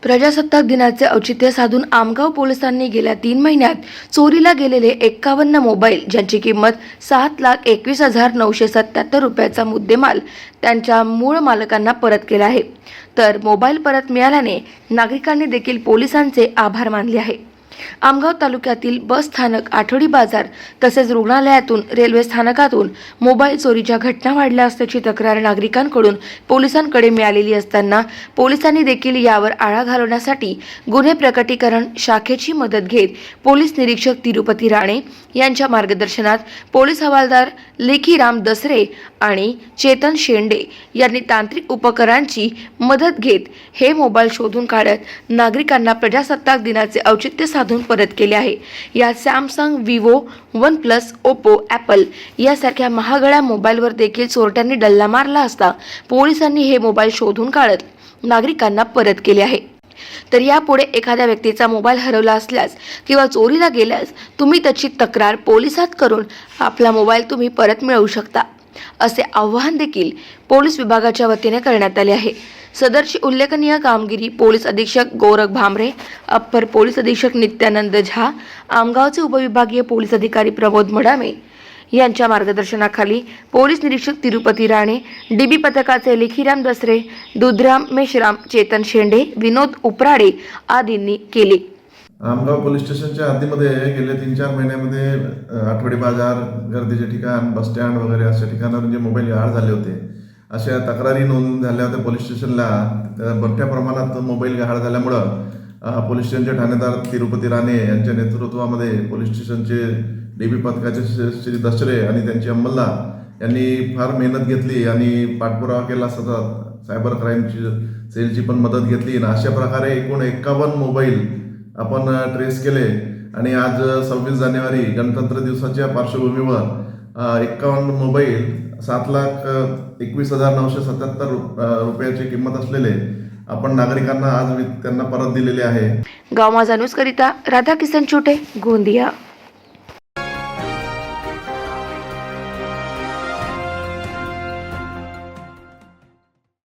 प्रजासत्ताक दिनाचे औचित्य साधून आमगाव पोलिसांनी गेल्या 3 महिन्यात चोरीला गेलेले 51 मोबाईल ज्यांची किंमत 7,21,977 रुपयाचा मुद्देमाल त्यांच्या मूळ मालकांना परत केला आहे। तर मोबाईल परत मिळाल्याने नागरिकांनी देखील पोलिसांचे आभार मानले आहे। आमगाव तालुक्यातील बस स्थानक, आठवडी बाजार तसेच रुग्णालयातून, रेल्वे स्थानकातून मोबाईल चोरीच्या घटना वाढल्या असल्याची तक्रार नागरिकांकडून पोलिसांकडे मिळालेली असताना पोलिसांनी देखील यावर आळा घालण्यासाठी गुन्हे प्रकटीकरण शाखेची मदत घेत पोलीस निरीक्षक तिरुपती राणे यांच्या मार्गदर्शनात पोलीस हवालदार लेखीराम दसरे आणि चेतन शेंडे यांनी तांत्रिक उपकरणांची मदत घेत हे मोबाईल शोधून काढत नागरिकांना प्रजासत्ताक दिनाचे औचित्य साधून परत केले आहे। यात Samsung, Vivo, one plus, Oppo, Apple यासारख्या महागड्या मोबाईलवर देखील चोरट्यांनी डल्ला मारला असता पोलिसांनी हे मोबाईल शोधून काढत नागरिकांना परत केले आहे। तर यापुढे एखाद्या व्यक्तीचा मोबाईल हरवला असल्यास किंवा चोरीला गेल्यास तुम्ही त्याची तक्रार पोलिसात करून आपला मोबाईल तुम्ही परत मिळवू शकता, असे आवाहन देखील पोलीस विभागाच्या वतीने करण्यात आले आहे। सदरची उल्लेखनीय कामगिरी पोलीस अधीक्षक गोरख भामरे, अप्पर पोलीस अधीक्षक नित्यानंद झा, आमगावचे उपविभागीय पोलीस अधिकारी प्रमोद मडामे यांच्या मार्गदर्शनाखाली पोलीस निरीक्षक तिरुपती राणे, डीबी पथकाचे लेखीराम दसरे, दुधराम मेश्राम, चेतन शेंडे, विनोद उपराडे आदींनी केले। आमगाव पोलीस स्टेशनच्या हद्दीमध्ये गेल्या 3-4 महिन्यामध्ये आठवडी बाजार, गर्दीचे ठिकाण, बस स्टँड वगैरे अशा ठिकाणावर जे मोबाईल गहाळ झाले होते, अशा तक्रारी नोंद झाल्या होत्या पोलीस स्टेशनला। मोठ्या प्रमाणात मोबाईल गहाळ झाल्यामुळं पोलीस स्टेशनचे ठाणेदार तिरुपती राणे यांच्या नेतृत्वामध्ये पोलीस स्टेशनचे डीबी पथकाचे श्री दसरे आणि त्यांचे अंमलदार यांनी फार मेहनत घेतली आणि पाठपुरावा केला सतत। सायबर क्राईमची सेलची पण मदत घेतली आणि अशा प्रकारे एकूण 51 मोबाईल आपण ट्रेस केले आणि आज 26 जानेवारी गणतंत्र दिवसाच्या पार्श्वभूमीवर 51 मोबाईल 7,21,977 रुपयाची किंमत असलेले आपण नागरिकांना आज त्यांना परत दिलेले आहे। गाव माझा न्यूज करिता राधा किसन छोटे, गोंदिया।